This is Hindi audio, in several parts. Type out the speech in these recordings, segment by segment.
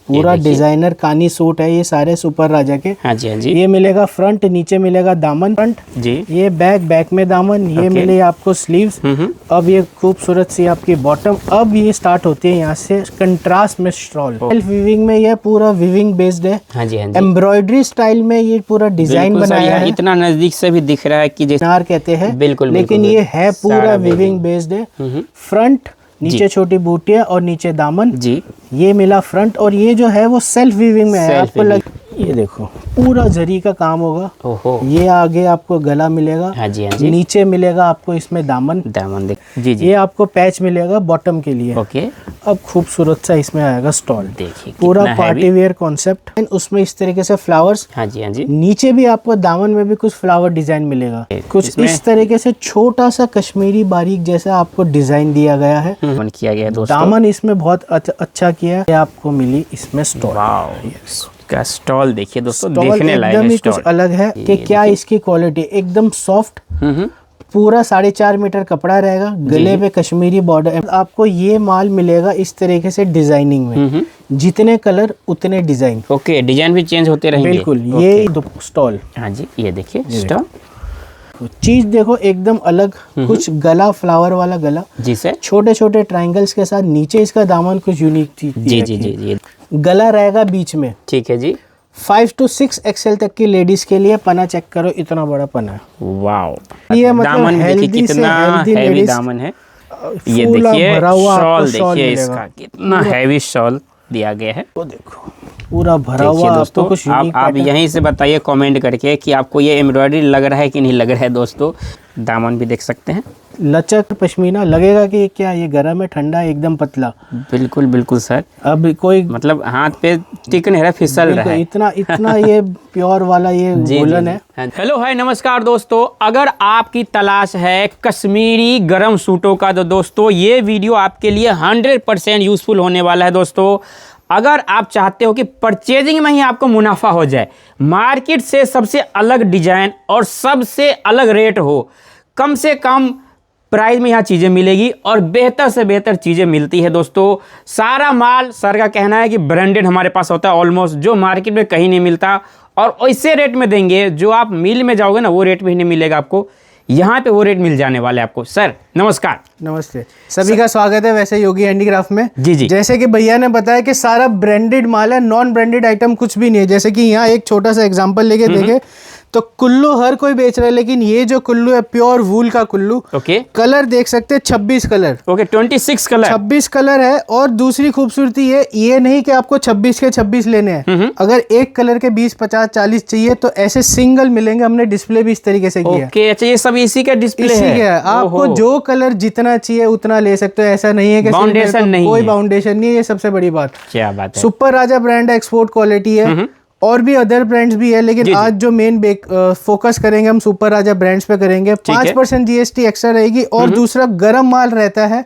पूरा डिजाइनर कानी सूट है, ये सारे सुपर राजा के। हाँ जी, हाँ जी। ये मिलेगा फ्रंट, नीचे मिलेगा दामन फ्रंट जी। ये बैक में दामन, ये मिले आपको स्लीव्स। अब ये खूबसूरत सी आपकी बॉटम। अब ये स्टार्ट होती है यहाँ से कंट्रास्ट में स्टॉल। सेल्फ वीविंग में ये पूरा वीविंग बेस्ड है। हाँ जी, हाँ जी। एम्ब्रॉयडरी स्टाइल में ये पूरा डिजाइन बनाया है। इतना नजदीक से भी दिख रहा है कि जैसे नार कहते हैं, बिल्कुल, लेकिन ये है पूरा वीविंग बेस्ड है। फ्रंट नीचे छोटी बूटियां और नीचे दामन जी। ये मिला फ्रंट, और ये जो है वो सेल्फ वीविंग में है। आपको ये देखो पूरा जरी का काम होगा। ओहो। ये आगे आपको गला मिलेगा। हाँ जी, हाँ जी। नीचे मिलेगा आपको इसमें दामन देख जी जी। ये आपको पैच मिलेगा बॉटम के लिए। ओके। अब खूबसूरत सा इसमें आएगा स्टॉल। देखिए पूरा पार्टी वेयर कॉन्सेप्ट, उसमें इस तरीके से फ्लावर्स। हाँ जी, हाँ जी। नीचे भी आपको दामन में भी कुछ फ्लावर डिजाइन मिलेगा। कुछ इस तरीके से छोटा सा कश्मीरी बारीक जैसा आपको डिजाइन दिया गया है, किया गया दोस्तों। दामन इसमें बहुत अच्छा किया है। आपको मिली इसमें स्टॉल। का स्टॉल देखिए दोस्तों, स्टॉल देखने लायक एकदम ही स्टॉल कुछ अलग है कि क्या इसकी क्वालिटी एकदम सॉफ्ट। पूरा 4.5 मीटर कपड़ा रहेगा, गले पे कश्मीरी बॉर्डर। आपको ये माल मिलेगा इस तरीके से डिजाइनिंग में, जितने कलर उतने डिजाइन। ओके, डिजाइन भी चेंज होते रहेंगे। बिल्कुल। ये स्टॉल। हाँ जी, ये देखिए स्टॉल। चीज देखो एकदम अलग, कुछ गला फ्लावर वाला गला जी सर, छोटे छोटे ट्रायंगल्स के साथ। नीचे इसका दामन कुछ यूनिक चीज जी जी जी जी। गला रहेगा बीच में। ठीक है जी। 5 to 6 XL तक की लेडीज के लिए। पना चेक करो, इतना बड़ा पना है। वाओ। ये मतलब दामन देखिए कितना हैवी दामन है। ये देखिए शॉल, देखिए इसका कितना हैवी शॉल दिया गया है। वो देखो पूरा भरा हुआ। दोस्तों कुछ आप यहीं से बताइए कमेंट करके कि आपको ये एम्ब्रॉयडरी लग रहा है कि नहीं लग रहा है। दोस्तों दामन भी देख सकते हैं, लचक पश्मीना लगेगा कि क्या ये गर्म है ठंडा है, एकदम पतला। बिल्कुल बिल्कुल सर। अब कोई मतलब हाथ पे टिक नहीं रहा, फिसल रहा है। इतना ये प्योर वाला ये वूलन है। हेलो हाय नमस्कार दोस्तों, अगर आपकी तलाश है कश्मीरी गरम सूटों का तो दोस्तों ये वीडियो आपके लिए 100% यूजफुल होने वाला है। दोस्तों अगर आप चाहते हो कि परचेजिंग में ही आपको मुनाफा हो जाए, मार्केट से सबसे अलग डिजाइन और सबसे अलग रेट हो, कम से कम प्राइस में यहाँ चीज़ें मिलेगी और बेहतर से बेहतर चीज़ें मिलती है। दोस्तों सारा माल सर का कहना है कि ब्रांडेड हमारे पास होता है ऑलमोस्ट, जो मार्केट में कहीं नहीं मिलता, और ऐसे रेट में देंगे जो आप मिल में जाओगे ना वो रेट में ही नहीं मिलेगा आपको, यहाँ पे वो रेट मिल जाने वाले आपको। सर नमस्कार। नमस्ते, सभी का स्वागत है वैसे योगी हैंडीक्राफ्ट में। जी जी। जैसे कि भैया ने बताया कि सारा ब्रांडेड माल है, नॉन ब्रांडेड आइटम कुछ भी नहीं है। जैसे कि यहाँ एक छोटा सा एग्जांपल लेके देखे तो कुल्लू हर कोई बेच रहा है, लेकिन ये जो कुल्लू है प्योर वूल का कुल्लू। ओके। कलर देख सकते हैं 26 कलर। Okay 26 colour. 26 कलर है। और दूसरी खूबसूरती है ये नहीं कि आपको 26 के 26 लेने हैं। अगर एक कलर के 20 50 40 चाहिए तो ऐसे सिंगल मिलेंगे। हमने डिस्प्ले भी इस तरीके से किया। ओके, अच्छा ये सब इसी का डिस्प्ले इसी है। आपको जो कलर जितना चाहिए उतना ले सकते हो, ऐसा नहीं है कि बाउंडेशन नहीं, कोई बाउंडेशन नहीं है। ये सबसे बड़ी बात। क्या बात है। सुपर राजा ब्रांड एक्सपोर्ट क्वालिटी है, और भी अदर ब्रांड्स भी है, लेकिन आज जो मेन फोकस करेंगे हम सुपर राजा ब्रांड्स पे करेंगे। 5% GST एक्स्ट्रा रहेगी। और दूसरा गर्म माल रहता है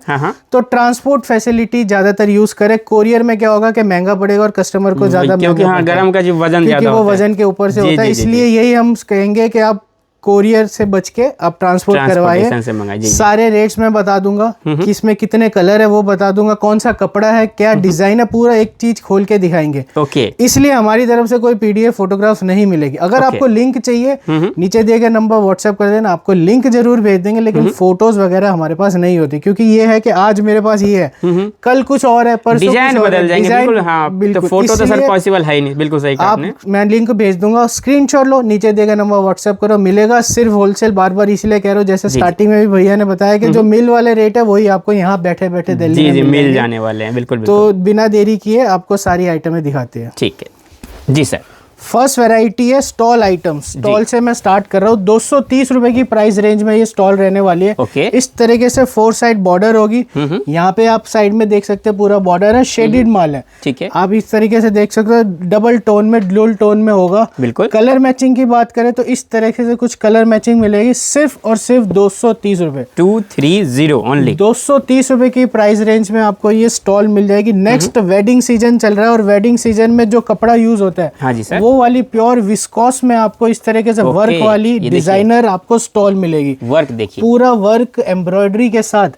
तो ट्रांसपोर्ट फैसिलिटी ज्यादातर यूज करे। कोरियर में क्या होगा कि महंगा पड़ेगा और कस्टमर को ज्यादा, क्योंकि हाँ गर्म का जो वजन ज्यादा वो वजन के ऊपर से होता है। इसलिए यही हम कहेंगे कि आप कोरियर से बच के आप ट्रांसपोर्ट करवाइए। सारे रेट्स मैं बता दूंगा कि इसमें कितने कलर है वो बता दूंगा, कौन सा कपड़ा है, क्या डिजाइन है, पूरा एक चीज खोल के दिखाएंगे। ओके। इसलिए हमारी तरफ से कोई PDF फोटोग्राफ नहीं मिलेगी। अगर आपको लिंक चाहिए नीचे दिए गए नंबर व्हाट्सएप कर देना, आपको लिंक जरूर भेज देंगे, लेकिन फोटोज वगैरह हमारे पास नहीं होती। क्योंकि ये है कि आज मेरे पास ये है, कल कुछ और है, परसों डिजाइन बदल जाएंगे। बिल्कुल हाँ, तो फोटो तो सर पॉसिबल है ही नहीं। बिल्कुल सही कहा आपने। मैं लिंक भेज दूंगा, स्क्रीनशॉट लो, नीचे दिए गए नंबर व्हाट्सएप करो, मिलेगा। सिर्फ होलसेल बार बार इसलिए कह रहा हूँ, जैसे स्टार्टिंग में भी भैया ने बताया कि जो मिल वाले रेट है वही आपको यहाँ बैठे बैठे दिल्ली में मिल जाने वाले हैं। बिल्कुल। तो बिना देरी किए आपको सारी आइटमें दिखाते हैं। ठीक है जी सर। फर्स्ट वैरायटी है स्टॉल आइटम। स्टॉल से मैं स्टार्ट कर रहा हूँ। 230 रुपए की प्राइस रेंज में ये स्टॉल रहने वाली है। ओके। इस तरीके से 4 साइड बॉर्डर होगी। यहाँ पे आप साइड में देख सकते हैं पूरा बॉर्डर है, शेडेड माल है। ठीक है। आप इस तरीके से देख सकते हो, डबल टोन में ड्यूल टोन में होगा। बिल्कुल। कलर मैचिंग की बात करें तो इस तरीके से कुछ कलर मैचिंग मिलेगी, सिर्फ और सिर्फ 230 रुपए। 230 ओनली। 230 रुपए की प्राइस रेंज में आपको ये स्टॉल मिल जाएगी। नेक्स्ट वेडिंग सीजन चल रहा है और वेडिंग सीजन में जो कपड़ा यूज होता है, हाँ जी सर, वो वाली प्योर विस्कोस में आपको इस तरीके से वर्क वाली डिजाइनर आपको स्टॉल मिलेगी। वर्क देखिए, पूरा वर्क एम्ब्रॉयडरी के साथ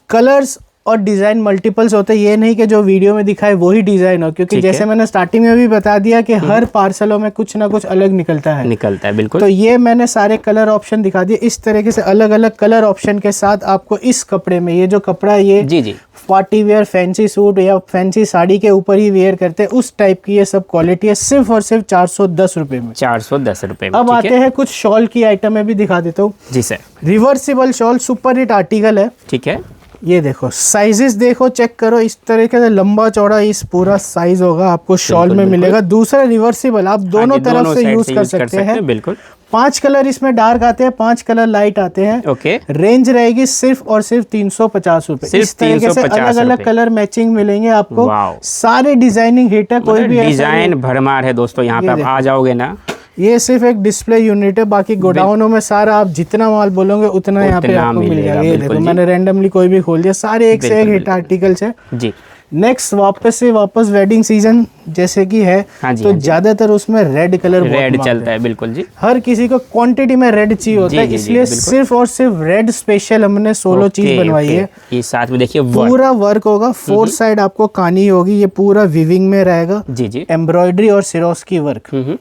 कलर्स और डिजाइन मल्टीपल्स होते हैं, ये नहीं कि जो वीडियो में दिखाए वही डिजाइन हो, क्योंकि जैसे मैंने स्टार्टिंग में भी बता दिया कि हर पार्सलों में कुछ ना कुछ अलग निकलता है बिल्कुल। तो ये मैंने सारे कलर ऑप्शन दिखा दिए इस तरीके से, अलग अलग कलर ऑप्शन के साथ आपको इस कपड़े में, ये जो कपड़ा है ये जी पार्टी वेयर फैंसी सूट या फैंसी साड़ी के ऊपर ही वेयर करते हैं उस टाइप की ये सब क्वालिटी है, सिर्फ और सिर्फ 410 रुपए में। 410 रुपए में। अब आते हैं कुछ शॉल की आइटम में भी दिखा देता हूँ जी sir. Reversible shawl super hit article है। ठीक है, ये देखो साइजेस देखो, चेक करो, इस तरीके से लंबा चौड़ा इस पूरा साइज होगा आपको शॉल में मिलेगा। दूसरा रिवर्सिबल, आप दोनों तरफ से यूज कर सकते हैं। बिल्कुल। 5 कलर इसमें डार्क आते हैं, 5 कलर लाइट आते हैं। ओके। रेंज रहेगी सिर्फ और सिर्फ 350 रुपए। इस तरीके से अलग अलग कलर मैचिंग मिलेंगे आपको। सारे डिजाइनिंग हिट है, कोई भी डिजाइन भरमार है दोस्तों। यहाँ पे आप आ जाओगे ना, ये सिर्फ एक डिस्प्ले यूनिट है, बाकी गोडाउनों में सारा आप जितना माल बोलोगे उतना यहाँ पे आपको मिल जाएगा। ये देखो मैंने रैंडमली कोई भी खोल दिया, सारे एक से एक हिट आर्टिकल्स है जी। नेक्स्ट वापस वेडिंग सीजन जैसे कि है, तो ज्यादातर उसमें रेड कलर रेड चलता है। बिल्कुल जी, हर किसी को क्वांटिटी में रेड चाहिए होता है, इसलिए सिर्फ और सिर्फ रेड स्पेशल हमने 16 चीज बनवाई है। ये साथ में देखिए पूरा वर्क होगा, 4 साइड आपको कानी होगी, ये पूरा विविंग में रहेगा जी, एम्ब्रॉयडरी और सिरोस्की वर्क।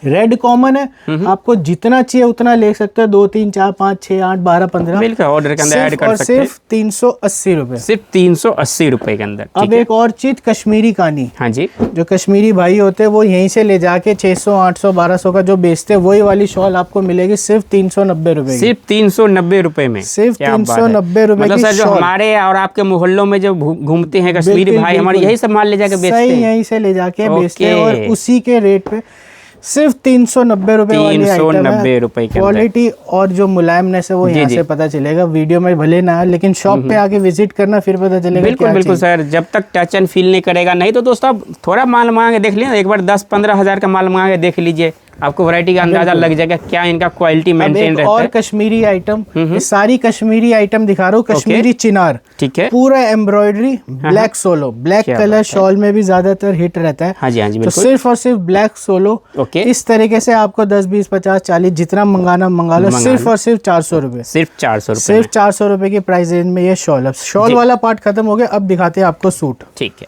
रेड कॉमन है, आपको जितना चाहिए उतना ले सकते हैं, 2 3 4 5 6 8 12 15 बिल्कुल ऑर्डर के अंदर ऐड कर सकते हैं। सिर्फ 380 रुपए, सिर्फ 380 रुपए के अंदर। अब एक और चीज कश्मीरी कानी, हाँ जी, जो कश्मीरी भाई होते हैं वो यहीं से ले जाके 600 800 1200 का जो बेचते हैं वही वाली शॉल आपको मिलेगी सिर्फ 390 रुपए। सिर्फ 390 रुपए में, सिर्फ 390 रुपए मतलब सर, जो हमारे और आपके मोहल्लों में जो घूमते हैं कश्मीरी भाई हमारे, यही सब माल ले जाके बेचते हैं, यहीं से ले जाके बेचते हैं और उसी के रेट पे सिर्फ 390 रुपए वाली आइटम है। क्वालिटी और जो मुलायमनेस है वो यहाँ से पता चलेगा, वीडियो में भले ना, लेकिन शॉप पे आके विजिट करना फिर पता चलेगा। बिल्कुल बिल्कुल सर, जब तक टच एंड फील नहीं करेगा। नहीं तो दोस्तों आप थोड़ा माल मंगा के देख लीजिए, एक बार 10-15 हज़ार का माल मंगा के देख लीजिए, आपको वैरायटी का अंदाजा लग जाएगा क्या इनका क्वालिटी मेंटेन रहता है। और कश्मीरी आइटम, ये सारी कश्मीरी आइटम दिखा रहा हूँ। कश्मीरी चिनार, ठीक है, पूरा embroidery, black solo, black colour shawl में भी ज्यादातर हिट रहता है। हाँ जी, हाँ जी, तो सिर्फ और सिर्फ ब्लैक सोलो। इस तरीके से आपको 10 20 50 40 जितना मंगाना मंगा लो, सिर्फ और सिर्फ 400 रुपए। सिर्फ 400 रुपए, सिर्फ 400 रुपए की प्राइस रेंज में ये शॉल। अब शॉल वाला पार्ट खत्म हो गया, अब दिखाते हैं आपको सूट। ठीक है,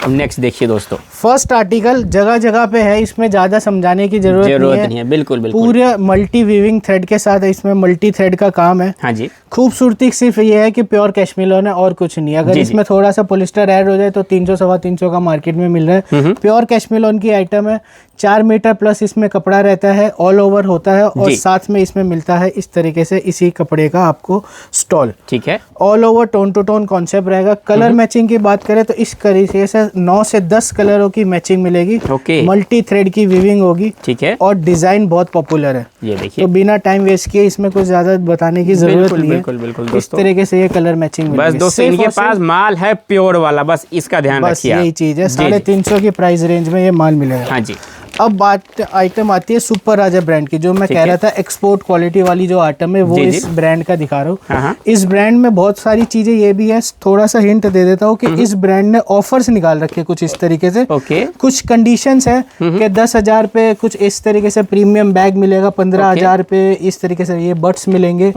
अब नेक्स्ट देखिए दोस्तों, फर्स्ट आर्टिकल जगह जगह पे है, इसमें ज्यादा समझाने की जरूरत नहीं है। बिल्कुल बिल्कुल, पूरे मल्टी वीविंग थ्रेड के साथ इसमें मल्टी थ्रेड का काम है। हाँ जी, खूबसूरती सिर्फ ये है कि प्योर कैशमिलोन है और कुछ नहीं। अगर इसमें थोड़ा सा पॉलिस्टर ऐड हो जाए तो 300-325 का मार्केट में मिल रहा है। प्योर कैशमिलोन की आइटम है, 4 मीटर प्लस इसमें कपड़ा रहता है, ऑल ओवर होता है और साथ में इसमें मिलता है इस तरीके से इसी कपड़े का आपको स्टॉल। ठीक है, all over tone to tone concept रहेगा। कलर मैचिंग की बात करें तो इस तरीके से 9 से 10 कलरों की मैचिंग मिलेगी। मल्टी थ्रेड की वीविंग होगी। ठीक है, और डिजाइन बहुत पॉपुलर है। ये देखिए, तो बिना टाइम वेस्ट किए इसमें कुछ ज्यादा बताने की जरूरत नहीं है। बिल्कुल इस तरीके से ये कलर मैचिंग बस दोस्तों, इनके पास माल है प्योर वाला, बस इसका ध्यान रखिए। यही चीज है, 350 की प्राइस रेंज में ये माल मिलेगा। हाँ जी। अब बात आइटम आती है सुपर राजा ब्रांड की, जो मैं कह रहा था एक्सपोर्ट क्वालिटी वाली जो आइटम है वो इस ब्रांड का दिखा रहा हूँ। इस ब्रांड में बहुत सारी चीजें ये भी है, थोड़ा सा हिंट दे देता हूँ कि इस ब्रांड ने ऑफर्स निकाल रखे कुछ इस तरीके से। कुछ कंडीशंस है कि 10,000 पे कुछ इस तरीके से प्रीमियम बैग मिलेगा, 15,000 पे इस तरीके से ये बड्स मिलेंगे,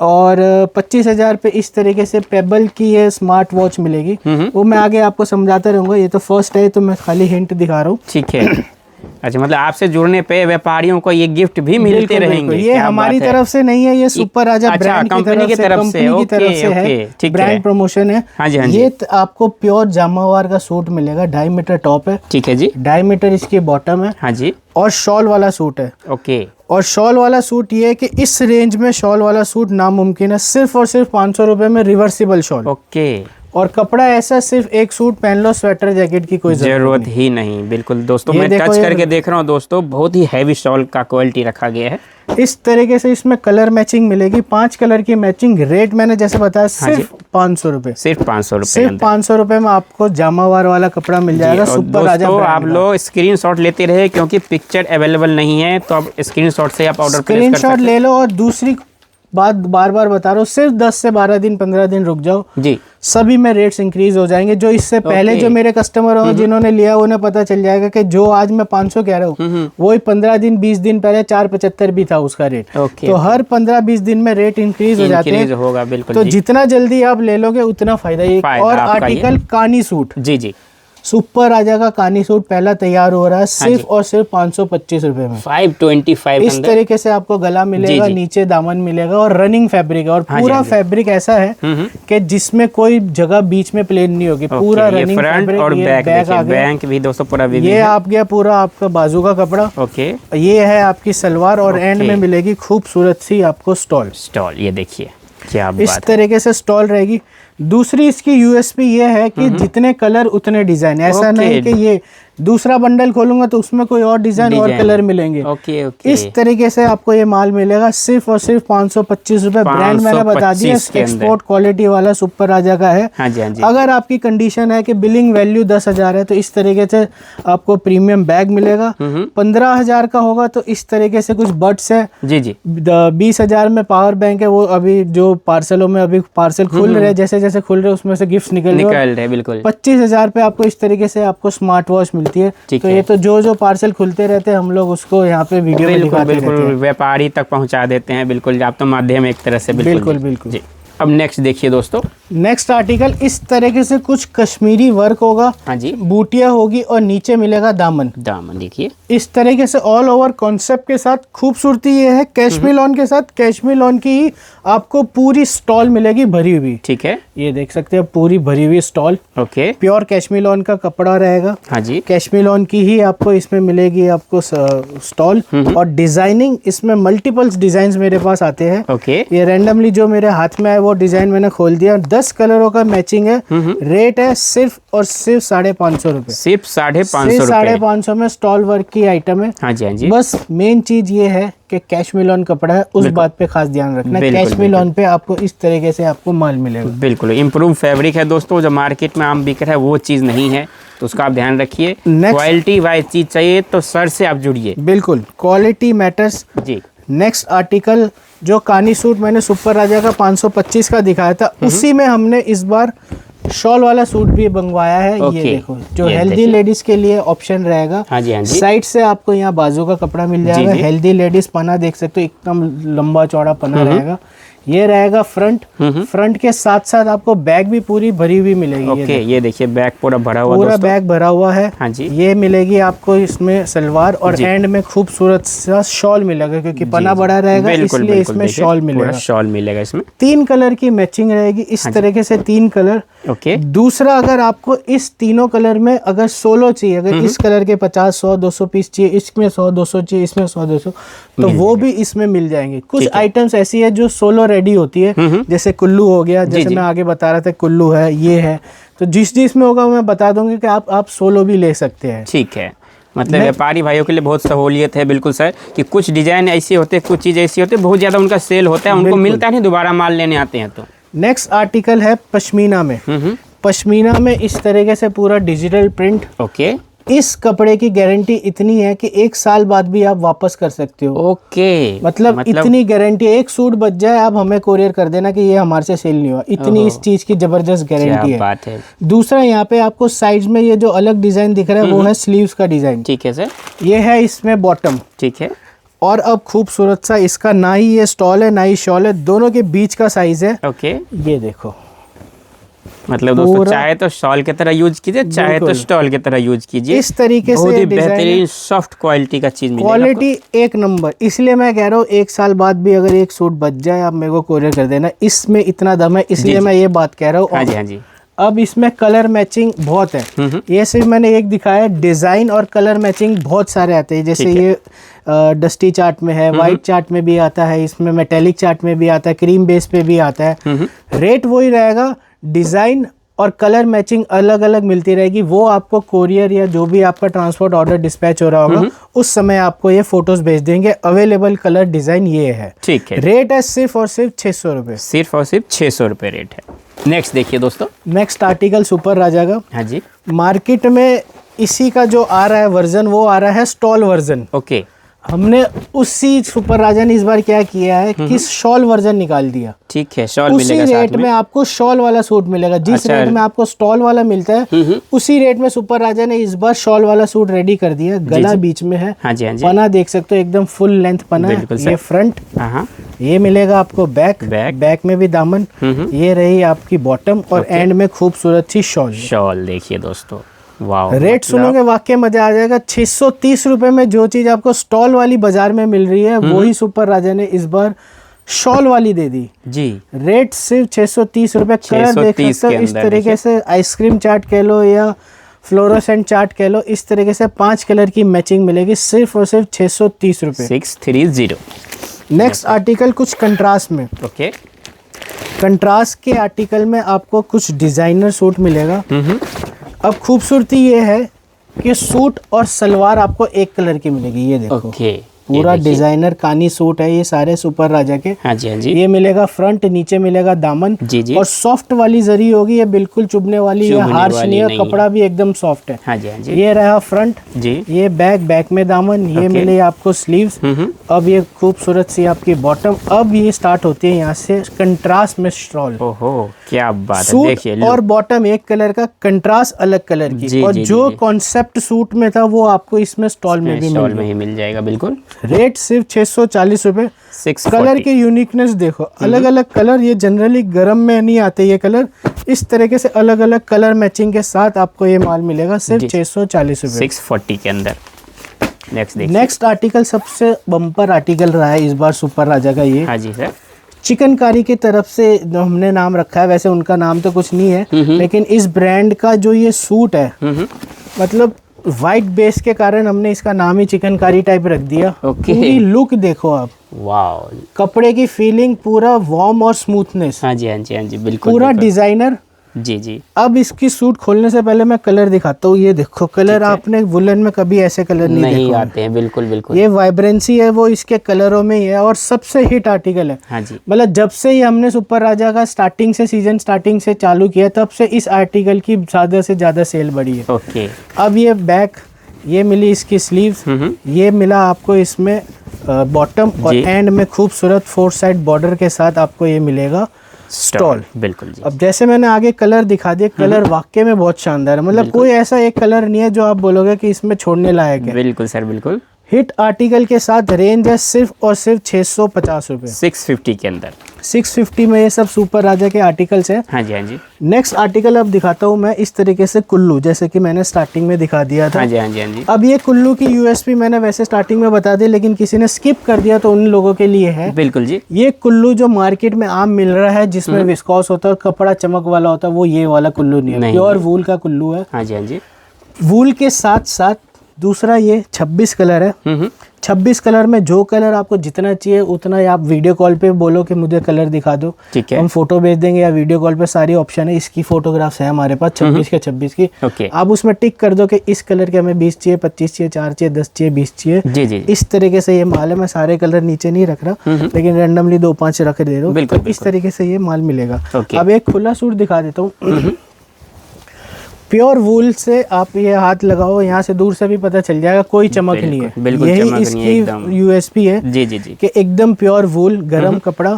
और 25,000 पे इस तरीके से पेबल की ये स्मार्ट वॉच मिलेगी। वो मैं आगे आपको समझाता रहूंगा, ये तो फर्स्ट है तो मैं खाली हिंट दिखा रहा हूँ। ठीक है, अच्छा, मतलब आपसे जुड़ने पे व्यापारियों को ये गिफ्ट भी मिलते रहेंगे। ये हमारी तरफ से नहीं है, ये सुपर राजा ब्रांड कंपनी की तरफ से है, ब्रांड प्रमोशन है। हाँ जी, हाँ जी। ये आपको प्योर जामावार का सूट मिलेगा, 2.5 मीटर टॉप है। ठीक है जी, 2.5 मीटर इसकी बॉटम है। हाँ जी, और शॉल वाला सूट है। और शॉल वाला सूट ये है कि इस रेंज में शॉल वाला सूट नामुमकिन है, सिर्फ और सिर्फ 500 रुपए में रिवर्सिबल शॉल। और कपड़ा ऐसा, सिर्फ एक सूट पहन लो, स्वेटर जैकेट की कोई जरूरत ही नहीं। बिल्कुल दोस्तों, मैं टच करके देख रहा हूँ दोस्तों, बहुत ही हैवी शॉल का क्वालिटी रखा गया है। इस तरीके से इसमें कलर मैचिंग मिलेगी, 5 कलर की मैचिंग। रेट मैंने जैसे बताया सिर्फ 500 रुपए, सिर्फ 500 रुपए, सिर्फ 500 रुपए में आपको जामावार वाला कपड़ा मिल जाएगा सुपर राजा ब्रांड का। आप लोग स्क्रीनशॉट लेते रहे, क्योंकि पिक्चर अवेलेबल नहीं है, तो आप स्क्रीनशॉट से आप ऑर्डर प्लेस कर सकते हैं। स्क्रीनशॉट ले लो। और दूसरी बात बार बार बता रहा हूँ, सिर्फ 10 से 12 दिन 15 दिन रुक जाओ जी, सभी में रेट्स इंक्रीज हो जाएंगे। जो इससे पहले जो मेरे कस्टमर हो जिन्होंने लिया उन्हें पता चल जाएगा कि जो आज मैं 500 कह रहा हूँ वही 15 दिन 20 दिन पहले 475 भी था उसका रेट। तो हर 15-20 दिन में रेट इंक्रीज हो जाते हैं, होगा बिल्कुल। तो जितना जल्दी आप ले लोगे उतना फायदा। और आर्टिकल कानी सूट, जी जी, सुपर राजा का कानी सूट पहला तैयार हो रहा है सिर्फ और सिर्फ 525 रुपए में। 525 इस तरीके से आपको गला मिलेगा, नीचे दामन मिलेगा और रनिंग फैब्रिक है। और पूरा फैब्रिक ऐसा है कि जिसमें कोई जगह बीच में प्लेन नहीं होगी, पूरा रनिंग फैब्रिक। और बैक भी दोस्तों पूरा ये आप गया पूरा आपका बाजू का कपड़ा। ओके, ये है आपकी सलवार और एंड में मिलेगी खूबसूरत सी आपको स्टॉल। ये देखिए क्या बात इस तरीके से स्टॉल रहेगी। दूसरी इसकी यूएसपी ये है कि जितने कलर उतने डिजाइन, ऐसा नहीं कि ये दूसरा बंडल खोलूंगा तो उसमें कोई और डिजाइन और कलर मिलेंगे। ओके। इस तरीके से आपको ये माल मिलेगा सिर्फ और सिर्फ 525 रुपए। ब्रांड मैंने बता दिया, एक्सपोर्ट क्वालिटी वाला सुपर राजा का है। हाँ जी, हाँ जी। अगर आपकी कंडीशन है कि बिलिंग वैल्यू 10,000 है तो इस तरीके से आपको प्रीमियम बैग मिलेगा। 15,000 का होगा तो इस तरीके से कुछ बड्स है। जी जी। 20,000 में पावर बैंक है, वो अभी जो पार्सलों में अभी पार्सल खुल रहे हैं, जैसे जैसे खुल रहे हैं उसमें से गिफ्ट निकल रहे। बिल्कुल 25,000 पे आपको इस तरीके से आपको स्मार्ट वॉच मिलती है। तो ये तो जो पार्सल खुलते रहते हैं हम लोग उसको यहाँ पे वीडियो में दिखाते रहते हैं, व्यापारी तक पहुँचा देते हैं। बिल्कुल, आप तो माध्यम एक तरह से। बिल्कुल बिल्कुल जी। अब नेक्स्ट देखिए दोस्तों, नेक्स्ट आर्टिकल इस तरीके से कुछ कश्मीरी वर्क होगा। हाँ जी, बूटिया होगी और नीचे मिलेगा दामन। दामन देखिए इस तरीके से ऑल ओवर कॉन्सेप्ट के साथ। खूबसूरती ये है कैश्मीर लॉन के साथ, कैश्मीर लॉन की ही आपको पूरी स्टॉल मिलेगी भरी हुई। ठीक है, ये देख सकते हैं पूरी भरी हुई stall. Okay, pure Kashmir lawn का कपड़ा रहेगा। हाँ जी, कैश्मीर लॉन की ही आपको इसमें मिलेगी आपको स्टॉल। और डिजाइनिंग इसमें मल्टीपल्स डिजाइन मेरे पास आते हैं। ओके, ये रैंडमली जो मेरे हाथ में है वो डिजाइन मैंने खोल दिया। 10 कलरों का मैचिंग है। रेट है सिर्फ और सिर्फ 550 रुपए। सिर्फ 550 रुपए। 550 में स्टॉल वर्क की आइटम है। हाँ जी, हाँ जी। बस मेन चीज ये है कि कैश्मीर लॉन कपड़ा है, उस बात पे खास ध्यान रखना। कैश्मीर लॉन पे आपको इस तरीके से आपको माल मिलेगा। बिल्कुल इम्प्रूव फैब्रिक है दोस्तों, जो मार्केट में आम बिक रहा है वो चीज नहीं है, तो उसका आप ध्यान रखिए। क्वालिटी वाइज चीज चाहिए तो सर से आप जुड़िए। बिल्कुल, क्वालिटी मैटर्स जी। नेक्स्ट आर्टिकल जो कानी सूट मैंने सुपर राजा का 525 का दिखाया था, उसी में हमने इस बार शॉल वाला सूट भी मंगवाया है। ये देखो, जो हेल्दी लेडीज के लिए ऑप्शन रहेगा। हाँ जी, हाँ जी। साइड से आपको यहाँ बाजू का कपड़ा मिल जाएगा। हेल्दी लेडीज पना देख सकते हो, एकदम लंबा चौड़ा पना रहेगा। ये रहेगा फ्रंट। फ्रंट के साथ साथ आपको बैग भी पूरी भरी हुई मिलेगी। ओके, ये देखिए बैग पूरा भरा हुआ, पूरा बैग भरा हुआ है। हाँ जी। ये मिलेगी आपको इसमें सलवार और एंड में खूबसूरत सा शॉल मिलेगा, क्योंकि पना बड़ा रहेगा इसलिए इसमें शॉल मिलेगा। शॉल मिलेगा इसमें। 3 कलर की मैचिंग रहेगी इस तरीके से, 3 कलर। ओके। दूसरा, अगर आपको इस तीनों कलर में अगर सोलो चाहिए, अगर इस कलर के 50, 100, 200 पीस चाहिए, इसमें 100, 200 चाहिए, इसमें 100, 200, तो वो भी इसमें मिल जाएंगे। कुछ आइटम्स ऐसी है जो सोलो रेडी होती है, जैसे कुल्लू हो गया, जैसे मैं आगे बता रहा था कुल्लू है, ये है। तो जिस में होगा मैं बता दूंगी कि आप सोलो भी ले सकते हैं। ठीक है, मतलब व्यापारी भाइयों के लिए बहुत सहूलियत है। बिल्कुल सर, कि कुछ डिजाइन ऐसे होते हैं, कुछ चीज़ ऐसी होती है, बहुत ज़्यादा उनका सेल होता है, उनको मिलता नहीं, दोबारा माल लेने आते हैं। तो नेक्स्ट आर्टिकल है पश्मीना में। पश्मीना में इस तरीके से पूरा डिजिटल प्रिंट। ओके। इस कपड़े की गारंटी इतनी है कि 1 साल बाद भी आप वापस कर सकते हो। ओके, मतलब इतनी गारंटी, एक सूट बच जाए आप हमें कोरियर कर देना कि ये हमारे से सेल नहीं हुआ, इतनी इस चीज की जबरदस्त गारंटी है। बात है। दूसरा, यहाँ पे आपको साइड में ये जो अलग डिजाइन दिख रहा है वो है स्लीव्स का डिजाइन। ठीक है सर। ये है इसमें बॉटम। ठीक है। और अब खूबसूरत सा इसका ना ही ये स्टॉल है ना ही शॉल है, दोनों के बीच का साइज है। ओके, ये देखो, मतलब दोस्तों चाहे तो शॉल की तरह यूज कीजिए, चाहे तो स्टॉल की तरह यूज कीजिए। इस तरीके से बहुत ही बेहतरीन सॉफ्ट क्वालिटी का चीज मिलेगा। क्वालिटी एक नंबर। इसलिए मैं कह रहा हूँ 1 साल बाद भी अगर एक सूट बच जाए आप मेरे को कोरियर कर देना, इसमें इतना दम है, इसलिए मैं ये बात कह रहा हूँ। हाँ जी, हाँ जी। अब इसमें कलर मैचिंग बहुत है। ये सिर्फ मैंने एक दिखाया, डिजाइन और कलर मैचिंग बहुत सारे आते हैं। जैसे ये डस्टी चार्ट में है, वाइट चार्ट में भी आता है, इसमें मेटेलिक चार्ट में भी आता है, क्रीम बेस पे भी आता है। रेट वही रहेगा, डिजाइन और कलर मैचिंग अलग अलग मिलती रहेगी। वो आपको कोरियर या जो भी आपका ट्रांसपोर्ट ऑर्डर डिस्पैच हो रहा होगा उस समय आपको ये फोटोज भेज देंगे। अवेलेबल कलर डिजाइन ये है। ठीक है। रेट है सिर्फ और सिर्फ 600 रुपये। सिर्फ और सिर्फ 600 रुपये रेट है। नेक्स्ट देखिए दोस्तों, नेक्स्ट आर्टिकल सुपर राजा का। हाँ जी। मार्केट में इसी का जो आ रहा है वर्जन, वो आ रहा है स्टॉल वर्जन। ओके। हमने उसी सुपर राजा ने इस बार क्या किया है कि शॉल वर्जन निकाल दिया। ठीक है, शॉल उसी मिलेगा रेट में आपको शॉल वाला सूट मिलेगा। जिस अच्छा। रेट में आपको स्टॉल वाला मिलता है उसी रेट में सुपर राजा ने इस बार शॉल वाला सूट रेडी कर दिया। गला बीच में है, हाँ जी, हाँ जी, पना देख सकते हो एकदम फुल लेंथ पना है। ये फ्रंट, ये मिलेगा आपको बैक में भी दामन, ये रही आपकी बॉटम और एंड में खूबसूरत सी शॉल। देखिए दोस्तों, वाह, रेट सुनोगे वाकई मजा आ जाएगा। 630 रुपए में जो चीज आपको स्टॉल वाली बाजार में मिल रही है वही सुपर राजा ने इस बार शॉल वाली दे दी जी। रेट सिर्फ 630 रुपए। कलर देख सकते हो इस तरीके से, आइसक्रीम चार्ट कह लो या फ्लोरोसेंट चार्ट कह लो, इस तरीके से 5 कलर की मैचिंग मिलेगी सिर्फ और सिर्फ 630 रुपए। 630। नेक्स्ट आर्टिकल कुछ कंट्रास्ट में। ओके, कंट्रास्ट के आर्टिकल में आपको कुछ डिजाइनर सूट मिलेगा। अब खूबसूरती ये है कि सूट और सलवार आपको एक कलर की मिलेगी। ये देखो, पूरा डिजाइनर कानी सूट है ये सारे सुपर राजा के। हाँ जी, हाँ जी। ये मिलेगा फ्रंट, नीचे मिलेगा दामन जी जी। और सॉफ्ट वाली जरी होगी, ये बिल्कुल चुभने वाली है, हार्श नहीं है, कपड़ा भी एकदम सॉफ्ट है। हाँ जी, हाँ जी। ये रहा फ्रंट जी। ये बैक में दामन, ये मिले आपको स्लीव्स। अब ये खूबसूरत सी आपकी बॉटम। अब ये स्टार्ट होती है यहाँ से कंट्रास्ट में स्टॉल। ओहो, क्या बात है। सूट देखिए और बॉटम एक कलर का, कंट्रास्ट अलग कलर की। और जो कॉन्सेप्ट सूट में था वो आपको इसमें स्टॉल में भी मिल जाएगा। बिल्कुल, रेट सिर्फ 640 रुपए। कलर के यूनिकनेस देखो, अलग अलग कलर, ये जनरली गर्म में नहीं आते ये कलर। इस तरीके से अलग अलग कलर मैचिंग के साथ आपको ये माल मिलेगा सिर्फ 640 रुपए। 640 के अंदर। नेक्स्ट आर्टिकल सबसे बम्पर आर्टिकल रहा है इस बार सुपर राजा का। ये हाँ जी सर, चिकनकारी की तरफ से जो हमने नाम रखा है, वैसे उनका नाम तो कुछ नहीं है, लेकिन इस ब्रांड का जो ये सूट है, मतलब वाइट बेस के कारण हमने इसका नाम ही चिकनकारी टाइप रख दिया। पूरी लुक देखो आप, वाह, कपड़े की फीलिंग पूरा वार्म और स्मूथनेस। हाँ जी, हाँ जी, हाँ जी, बिल्कुल पूरा डिजाइनर। जी जी। अब इसकी सूट खोलने से पहले मैं कलर दिखाता हूँ। ये देखो कलर, आपने वुलन में कभी ऐसे कलर नहीं आते हैं। बिल्कुल बिल्कुल, ये वाइब्रेंसी है वो इसके कलरों में ही है और सबसे हिट आर्टिकल है। हाँ जी, मतलब जब से ही हमने सुपर राजा का सीजन स्टार्टिंग से चालू किया तब से इस आर्टिकल की ज्यादा से ज्यादा सेल बढ़ी है। ओके। अब ये बैक, ये मिली इसकी स्लीव्स, ये मिला आपको इसमें बॉटम और एंड में खूबसूरत 4 साइड बॉर्डर के साथ आपको ये मिलेगा स्टॉल। बिल्कुल जी। अब जैसे मैंने आगे कलर दिखा दिए, कलर वाकई में बहुत शानदार है। मतलब कोई ऐसा एक कलर नहीं है जो आप बोलोगे कि इसमें छोड़ने लायक है। बिल्कुल सर, बिल्कुल। हिट आर्टिकल के साथ रेंज है सिर्फ और सिर्फ 650 रुपए। 650 के अंदर। 650 में ये सब सुपर राजा के आर्टिकल्स हैं। हाँ जी, हाँ जी। नेक्स्ट आर्टिकल अब दिखाता हूँ मैं इस तरीके से कुल्लू, जैसे कि मैंने स्टार्टिंग में दिखा दिया था। हाँ जी, हाँ जी, हाँ जी। अब ये कुल्लू की यूएसपी मैंने वैसे स्टार्टिंग में बता दी, लेकिन किसी ने स्किप कर दिया तो उन लोगों के लिए है। बिल्कुल जी। ये कुल्लू जो मार्केट में आम मिल रहा है जिसमें विस्कॉस होता है और कपड़ा चमक वाला होता है, वो ये वाला कुल्लू नहीं है, प्योर वूल का कुल्लू है। हाँ जी, हाँ जी। वूल के साथ साथ दूसरा ये 26 कलर है। 26 कलर में जो कलर आपको जितना चाहिए उतना आप वीडियो कॉल पे बोलो कि मुझे कलर दिखा दो, ठीक है, हम फोटो भेज देंगे, या वीडियो कॉल पे सारी ऑप्शन है। इसकी फोटोग्राफ्स है हमारे पास 26 के 26 की। आप उसमें टिक कर दो कि इस कलर के हमें 20 चाहिए, 25 चाहिए, 4 चाहिए, 10 चाहिए, 20 चाहिए। जी जी। इस तरीके से ये माल है। मैं सारे कलर नीचे नहीं रख रहा, लेकिन रैंडमली 2-5 रख दे रहा हूँ। इस तरीके से ये माल मिलेगा। अब एक खुला सूट दिखा देता हूँ। प्योर वूल से आप ये हाथ लगाओ, यहाँ से दूर से भी पता चल जाएगा, कोई चमक नहीं है। यही इसकी यूएसपी है जी जी जी, कि एकदम प्योर वूल, गरम कपड़ा,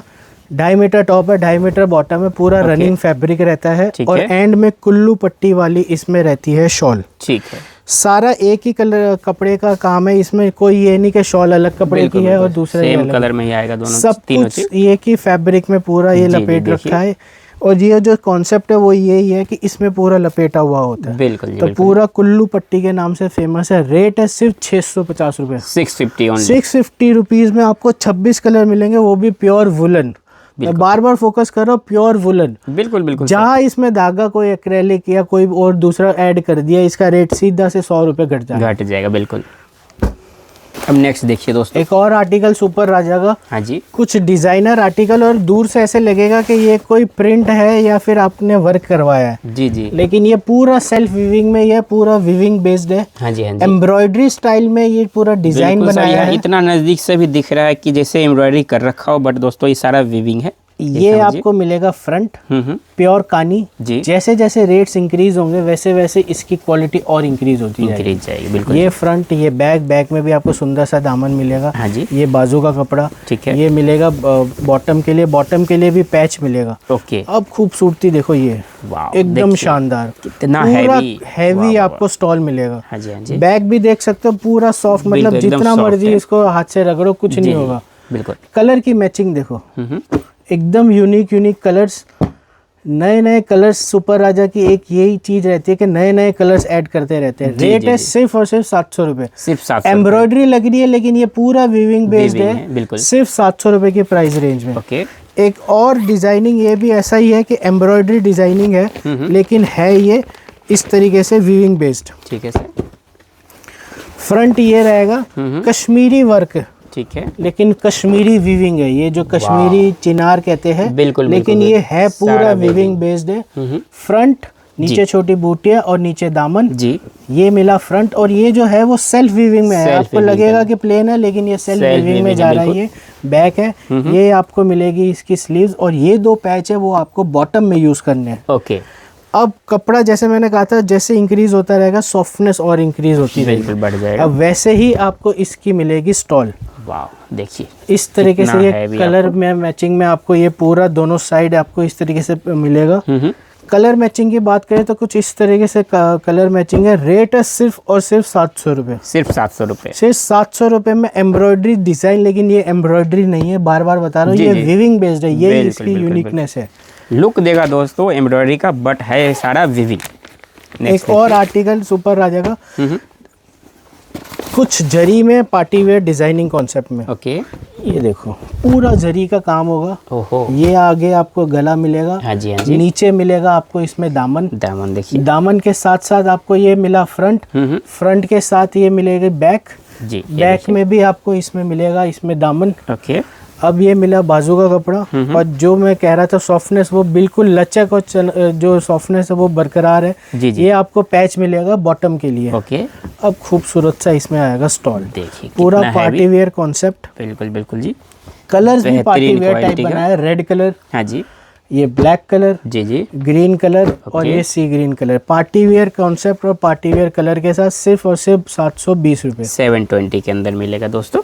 2.5 मीटर टॉप है, 2.5 मीटर बॉटम है, पूरा रनिंग फैब्रिक रहता है और एंड में कुल्लू पट्टी वाली इसमें रहती है शॉल। ठीक है, सारा एक ही कलर कपड़े का काम है, इसमें कोई ये नहीं कि शॉल अलग कपड़े की है और दूसरा सेम कलर में ही आएगा दोनों, सब कुछ एक ही फैब्रिक में पूरा ये लपेट रखा है। और ये जो कॉन्सेप्ट है वो यही है कि इसमें पूरा लपेटा हुआ होता है। बिल्कुल, तो पूरा कुल्लू पट्टी के नाम से फेमस है। रेट है सिर्फ 650 रुपए। 650 रुपीज में आपको 26 कलर मिलेंगे, वो भी प्योर वुलन। बार बार फोकस करो, प्योर वुलन। बिल्कुल बिल्कुल। जहाँ इसमें धागा कोई एक्रेलिक या कोई और दूसरा ऐड कर दिया, इसका रेट सीधा से 100 रुपए घट जाएगा। बिल्कुल। अब नेक्स्ट देखिए दोस्तों, एक और आर्टिकल सुपर राजा का। हाँ जी, कुछ डिजाइनर आर्टिकल, और दूर से ऐसे लगेगा कि ये कोई प्रिंट है या फिर आपने वर्क करवाया है। जी जी, लेकिन ये पूरा सेल्फ विविंग में, ये पूरा विविंग बेस्ड है। हाँ जी, हाँ जी। एम्ब्रॉयडरी स्टाइल में ये पूरा डिजाइन बनाया है। इतना नजदीक से भी दिख रहा है कि जैसे एम्ब्रॉयडरी कर रखा हो, बट दोस्तों ये सारा विविंग है। ये आपको मिलेगा फ्रंट प्योर कानी जी। जैसे जैसे रेट्स इंक्रीज होंगे वैसे वैसे इसकी क्वालिटी और इंक्रीज होती जाएगी। बिल्कुल। ये फ्रंट, ये बैक में भी आपको सुंदर सा दामन मिलेगा। हाँ जी। ये बाजू का कपड़ा, ठीक है। ये मिलेगा बॉटम के लिए भी पैच मिलेगा। ओके। अब खूबसूरती देखो, ये एकदम शानदार, कितना हैवी आपको स्टॉल मिलेगा। हाँ जी, हाँ जी। बैग भी देख सकते हो पूरा सॉफ्ट, मतलब जितना मर्जी इसको हाथ से रगड़ो कुछ नहीं होगा। बिल्कुल। कलर की मैचिंग देखो, एकदम यूनिक कलर्स, नए कलर्स। सुपर राजा की एक यही चीज रहती है कि नए कलर्स ऐड करते रहते हैं। रेट है सिर्फ और सिर्फ 700 रुपए। सिर्फ 700। एम्ब्रॉयडरी लग रही है लेकिन ये पूरा वीविंग बेस्ड है। बिल्कुल। सिर्फ 700 रुपए की प्राइस रेंज में। ओके। एक और डिजाइनिंग ये भी ऐसा ही है कि एम्ब्रॉयडरी डिजाइनिंग है लेकिन है ये इस तरीके से वीविंग बेस्ड। ठीक है सर। फ्रंट ये रहेगा कश्मीरी वर्क, ठीक है, लेकिन कश्मीरी वीविंग है। ये जो कश्मीरी चिनार कहते हैं, बिल्कुल, लेकिन ये है पूरा वीविंग बेस्ड है। फ्रंट नीचे छोटी बूटियां और नीचे दामन जी, ये मिला फ्रंट। और ये जो है वो सेल्फ वीविंग में है। आपको लगेगा कि प्लेन है लेकिन ये सेल्फ वीविंग में जा रहा है। ये बैक है, ये आपको मिलेगी इसकी स्लीव्स, और ये दो पैच है वो आपको बॉटम में यूज करने हैं। ओके। अब कपड़ा जैसे मैंने कहा था, जैसे इंक्रीज होता रहेगा सॉफ्टनेस और इंक्रीज होती रहेगी, बढ़ जाएगा। अब वैसे ही आपको इसकी मिलेगी स्टॉल। वाह, देखिए इस तरीके से ये कलर में मैचिंग में आपको ये पूरा दोनों साइड आपको इस तरीके से मिलेगा। कलर मैचिंग की बात करें तो कुछ इस तरीके से कलर मैचिंग है। रेट है सिर्फ और सिर्फ 700 रुपये। सिर्फ 700 रुपये। सिर्फ 700 रुपये में एम्ब्रॉयडरी डिजाइन, लेकिन ये एम्ब्रॉयडरी नहीं है, बार बार बता रहा हूँ, ये वीविंग बेस्ड है। ये इसकी यूनिकनेस है। लुक देगा दोस्तों एम्ब्रॉयडरी का, बट है सारा वीविंग। एक और आर्टिकल सुपर राजा का, कुछ जरी में पार्टी वेयर डिजाइनिंग कॉन्सेप्ट में। ओके। ये देखो पूरा जरी का काम होगा। ओहो। ये आगे आपको गला मिलेगा। हाँ जी, हाँ जी। नीचे मिलेगा आपको इसमें दामन। दामन देखिए, दामन के साथ साथ आपको ये मिला फ्रंट। फ्रंट के साथ ये मिलेगा बैक जी। बैक में भी आपको इसमें मिलेगा, इसमें दामन। ओके। अब ये मिला बाजू का कपड़ा, और जो मैं कह रहा था सॉफ्टनेस, वो बिल्कुल लचक और जो सॉफ्टनेस है वो बरकरार है। जी जी। ये आपको पैच मिलेगा बॉटम के लिए। ओके। अब खूबसूरत सा इसमें आएगा स्टॉल। देखिए पूरा पार्टी वेयर कॉन्सेप्ट। बिल्कुल बिल्कुल जी। कलर्स भी पार्टी वेयर टाइप बनाया। रेड कलर, हाँ जी, ये ब्लैक कलर जी जी, ग्रीन कलर और ये sea green colour. Party wear concept और पार्टी वेयर कलर के साथ सिर्फ और सिर्फ 720 रुपये। 720 के अंदर मिलेगा दोस्तों।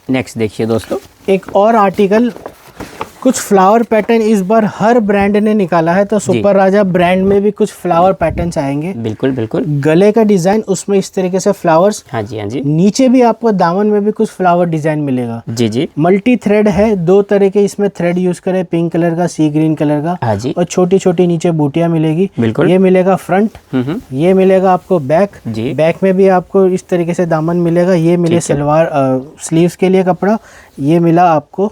नेक्स्ट देखिए दोस्तों, एक और आर्टिकल, कुछ फ्लावर पैटर्न इस बार हर ब्रांड ने निकाला है, तो सुपर राजा ब्रांड में भी कुछ फ्लावर पैटर्न्स आएंगे। बिल्कुल बिल्कुल। गले का डिजाइन उसमें इस तरीके से फ्लावर्स। हाँ जी, हाँ जी। नीचे भी आपको दामन में भी कुछ फ्लावर डिजाइन मिलेगा। जी जी। मल्टी थ्रेड है, दो तरह के इसमें थ्रेड यूज करे, पिंक कलर का, सी ग्रीन कलर का। हाँ जी। और छोटी छोटी नीचे बूटियां मिलेगी। बिल्कुल। ये मिलेगा फ्रंट, ये मिलेगा आपको बैक जी। बैक में भी आपको इस तरीके से दामन मिलेगा। ये मिले सलवार स्लीव्स के लिए कपड़ा। ये मिला आपको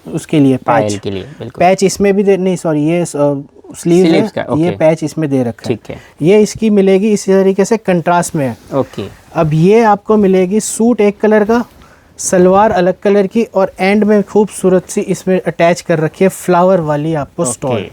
उसके लिए पायल के लिए। बिल्कुल। पैच इसमें भी नहीं, सॉरी, ये स्लीव्स है, ये पैच इसमें दे रखा है। ठीक है। ये इसकी मिलेगी इसी तरीके से कंट्रास्ट में है। ओके। अब ये आपको मिलेगी सूट एक कलर का, सलवार अलग कलर की, और एंड में खूबसूरत सी इसमें अटैच कर रखी है फ्लावर वाली आपको स्टॉल।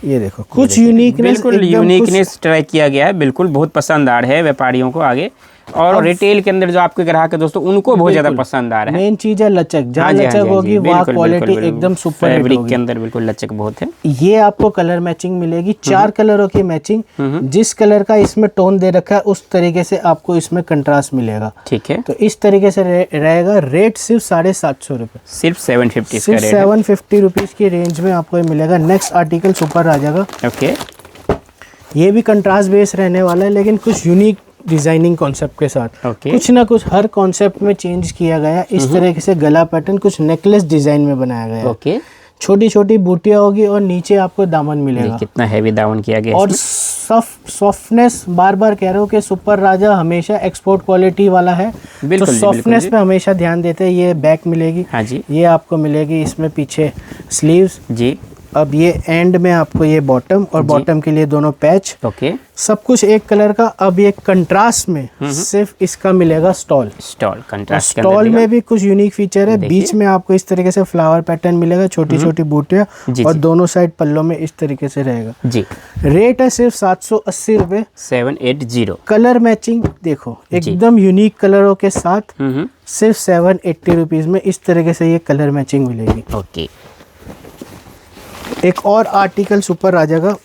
ये देखो कुछ यूनिकनेस, बिल्कुल यूनिकनेस ट्राई किया गया है। बिल्कुल बहुत पसंद आ रहा है व्यापारियों को आगे, और रिटेल के अंदर जो आपके ग्राहक है दोस्तों उनको बहुत ज्यादा पसंद आ रहा है। मेन चीज है लचक, जहाँ लचक होगी वहाँ क्वालिटी एकदम सुपर हिट फैब्रिक के अंदर बिल्कुल लचक बहुत है। ये आपको कलर मैचिंग मिलेगी, 4 कलरों की मैचिंग। जिस कलर का इसमें टोन दे रखा है उस तरीके से आपको इसमें कंट्रास्ट मिलेगा। ठीक है। तो इस तरीके से रहेगा। रेट सिर्फ 750 रुपये। सिर्फ 750, सिर्फ 750 रुपीज की रेंज में आपको मिलेगा। नेक्स्ट आर्टिकल सुपर राजा का। ओके। ये भी कंट्रास्ट बेस रहने वाला है, लेकिन कुछ यूनिक डिजाइनिंग कॉन्सेप्ट के साथ। कुछ ना कुछ हर कॉन्सेप्ट में चेंज किया गया। इस तरीके से गला पैटर्न कुछ नेकलेस डिजाइन में बनाया गया। ओके। छोटी छोटी बूटियां होगी और नीचे आपको दामन मिलेगा। कितना हैवी दामन किया गया। और सॉफ्टनेस, बार बार कह रहे हो कि सुपर राजा हमेशा एक्सपोर्ट क्वालिटी वाला है, तो सॉफ्टनेस पे हमेशा ध्यान देते हैं। ये बैक मिलेगी। हाँ जी। ये आपको मिलेगी इसमें पीछे स्लीव्स जी। अब ये एंड में आपको ये बॉटम, और बॉटम के लिए दोनों पैच। ओके। सब कुछ एक कलर का। अब ये कंट्रास्ट में सिर्फ इसका मिलेगा स्टॉल। स्टॉल कंट्रास्ट, स्टॉल में भी कुछ यूनिक फीचर है। बीच में आपको इस तरीके से फ्लावर पैटर्न मिलेगा, छोटी छोटी बूटियां, और दोनों साइड पल्लों में इस तरीके से रहेगा। जी। रेट है सिर्फ 780 रुपये। 780। कलर मैचिंग देखो एकदम यूनिक कलरों के साथ सिर्फ 780 रुपीज में इस तरीके से ये कलर मैचिंग मिलेगी। ओके। एक और आर्टिकल सुपर राजा का,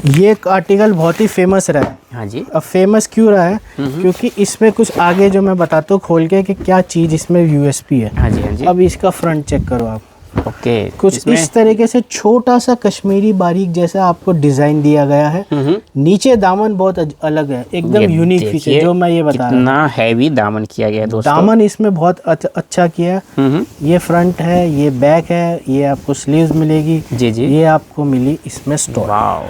ये एक आर्टिकल बहुत ही फेमस रहा है। हाँ जी। अब फेमस क्यों रहा है? क्योंकि इसमें कुछ आगे जो मैं बताता हूँ खोल के कि क्या चीज़ इसमें यूएसपी है। हाँ जी, हाँ जी। अब इसका फ्रंट चेक करो आप। ओके, कुछ इस तरीके से छोटा सा कश्मीरी बारीक जैसा आपको डिजाइन दिया गया है। नीचे दामन बहुत अलग है, एकदम यूनिक फीचर जो मैं ये बता रहा हूँ। कितना हैवी दामन किया गया है दोस्तों। दामन इसमें बहुत अच्छा किया है। ये फ्रंट है, ये बैक है, ये आपको स्लीव्स मिलेगी। जी जी। ये आपको मिली इसमें स्टॉल। वाओ,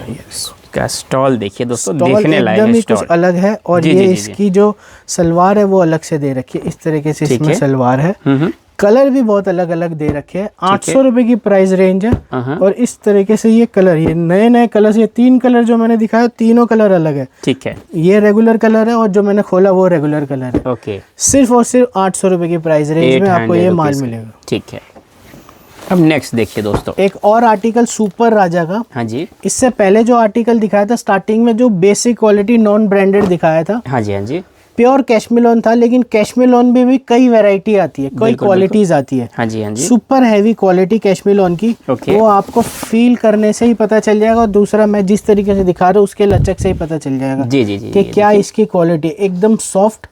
का स्टॉल देखिए दोस्तों, स्टॉल देखने लायक एकदम है ही स्टॉल। कुछ अलग है। और जी, ये जी, जी, इसकी जो सलवार है वो अलग से दे रखी है, इस तरीके से ठीक इसमें है। सलवार है। कलर भी बहुत अलग अलग दे रखे हैं। 800 रुपए की प्राइस रेंज है। और इस तरीके से ये कलर, ये नए नए कलर, ये 3 कलर जो मैंने दिखाया तीनों कलर अलग है। ठीक है। ये रेगुलर कलर है और जो मैंने खोला वो रेगुलर कलर है। ओके, सिर्फ और सिर्फ 800 रुपए की प्राइस रेंज में आपको ये माल मिलेगा। ठीक है। अब नेक्स्ट देखिए दोस्तों, एक और आर्टिकल सुपर राजा का। हाँ जी। इससे पहले जो आर्टिकल दिखाया था स्टार्टिंग में, जो बेसिक क्वालिटी नॉन ब्रांडेड दिखाया था, हाँ जी, हाँ जी। प्योर कैशमिलोन था। लेकिन कैशमिलोन में भी कई वैरायटी आती है, कई क्वालिटीज आती है। हाँ जी, हाँ जी। सुपर हैवी क्वालिटी कैशमिलोन की, वो आपको फील करने से ही पता चल जाएगा। और दूसरा, मैं जिस तरीके से दिखा रहा हूँ उसके लचक से ही पता चल जाएगा जी जी जी, कि क्या इसकी क्वालिटी। एकदम सॉफ्ट,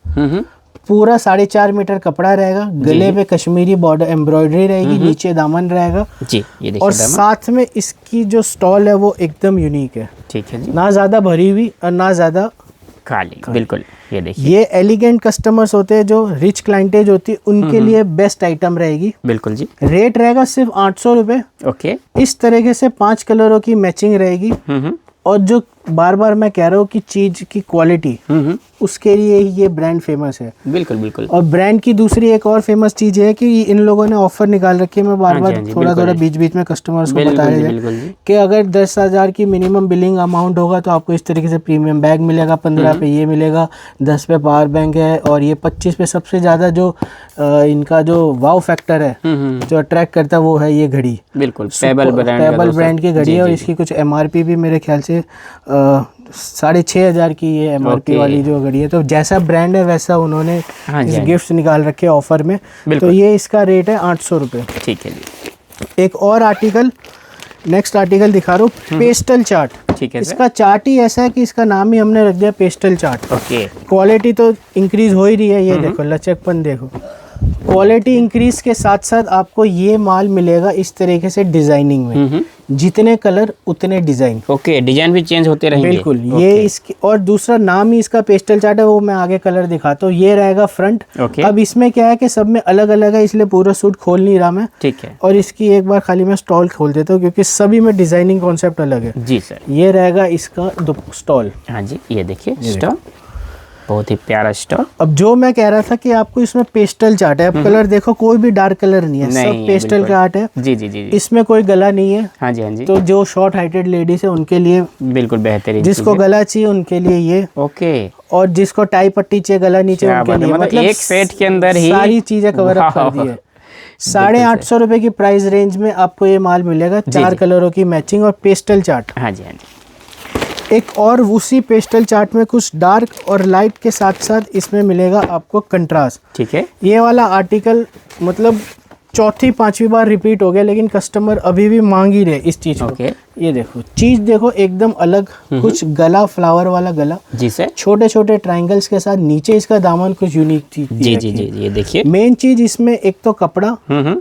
पूरा 4.5 मीटर कपड़ा रहेगा। गले पे कश्मीरी बॉर्डर एम्ब्रॉयडरी रहेगी, नीचे दामन रहेगा जी। ये देखिए और साथ में इसकी जो स्टॉल है वो एकदम यूनिक है। ठीक है जी। ना ज्यादा भरी हुई और ना ज्यादा खाली, बिल्कुल। ये देखिए, ये एलिगेंट कस्टमर्स होते हैं, जो रिच क्लाइंटेज होती है, उनके लिए बेस्ट आइटम रहेगी। बिल्कुल जी। रेट रहेगा सिर्फ 800 रुपए। ओके। इस तरीके से 5 कलरों की मैचिंग रहेगी। और जो बार बार मैं कह रहा हूँ कि चीज की क्वालिटी, उसके लिए ही ये ब्रांड फेमस है। बिल्कुल बिल्कुल। और ब्रांड की दूसरी एक और फेमस चीज है कि इन लोगों ने ऑफर निकाल रखी है। मैं बार बार थोड़ा बीच बीच में कस्टमर्स को बता रहे थे कि अगर 10,000 की मिनिमम बिलिंग अमाउंट होगा तो आपको इस तरीके से प्रीमियम बैग मिलेगा, 15 पे ये मिलेगा, 10 पे पावर बैंक है, और ये 25 पे सबसे ज्यादा जो इनका जो वाव फैक्टर है, जो अट्रैक्ट करता है, वो है ये घड़ी। बिल्कुल, पेबल ब्रांड की घड़ी है। और इसकी कुछ MRP भी मेरे ख्याल से 6,500 की ये MRP वाली जो घड़ी है। तो जैसा ब्रांड है वैसा उन्होंने इस गिफ्ट निकाल रखे ऑफर में। तो ये इसका रेट है 800 रुपये। ठीक है जी। एक और आर्टिकल, नेक्स्ट आर्टिकल दिखा रहा हूँ, पेस्टल चार्ट। ठीक है। इसका चार्ट ही ऐसा है कि इसका नाम ही हमने रख दिया पेस्टल चार्ट। ओके। क्वालिटी तो इंक्रीज हो ही रही है। ये देखो लचकपन देखो, क्वालिटी इंक्रीज के साथ साथ आपको ये माल मिलेगा इस तरीके से डिजाइनिंग में। जितने कलर उतने डिजाइन। ओके, डिजाइन भी चेंज होते रहेंगे। बिल्कुल। ये इसकी और दूसरा नाम ही इसका पेस्टल चार्ट है, वो मैं आगे कलर दिखाता हूँ। ये रहेगा फ्रंट। अब इसमें क्या है कि सब में अलग अलग है, इसलिए पूरा सूट खोल नहीं रहा मैं। ठीक है। और इसकी एक बार खाली मैं स्टॉल खोल देता हूँ क्योंकि सभी में डिजाइनिंग कॉन्सेप्ट अलग है। जी सर। ये रहेगा इसका स्टॉल। हाँ जी, ये देखिए स्टॉल, बहुत ही प्यारा स्टॉल। अब जो मैं कह रहा था कि आपको इसमें पेस्टल चार्ट है। अब कलर देखो, कोई भी डार्क कलर नहीं है, सब पेस्टल का आर्ट है। जी जी जी। इसमें कोई गला नहीं है। हाँ जी, हाँ जी। तो जो शॉर्ट हाइटेड लेडीज है उनके लिए बिल्कुल बेहतरीन। जिसको गला चाहिए उनके लिए ये। ओके। और जिसको टाई पट्टी चाहिए, गला नीचे, उनके लिए। मतलब एक सेट के अंदर ही सारी चीजें कवर अप कर दी है। 850 रुपए की प्राइस रेंज में आपको ये माल मिलेगा। 4 कलरों की मैचिंग और पेस्टल चार्ट। हाँ जी, हाँ जी। एक और उसी पेस्टल चार्ट में कुछ डार्क और लाइट के साथ साथ इसमें मिलेगा आपको कंट्रास्ट। ठीक है। ये वाला आर्टिकल मतलब 4-5वीं बार रिपीट हो गया, लेकिन कस्टमर अभी भी मांग ही रहे इस चीज को। ये देखो चीज देखो, एकदम अलग। कुछ गला फ्लावर वाला गला, जी सर, छोटे छोटे ट्रायंगल्स के साथ। नीचे इसका दामन कुछ यूनिक चीज। जी जी जी, ये देखिए। मेन चीज इसमें एक तो कपड़ा,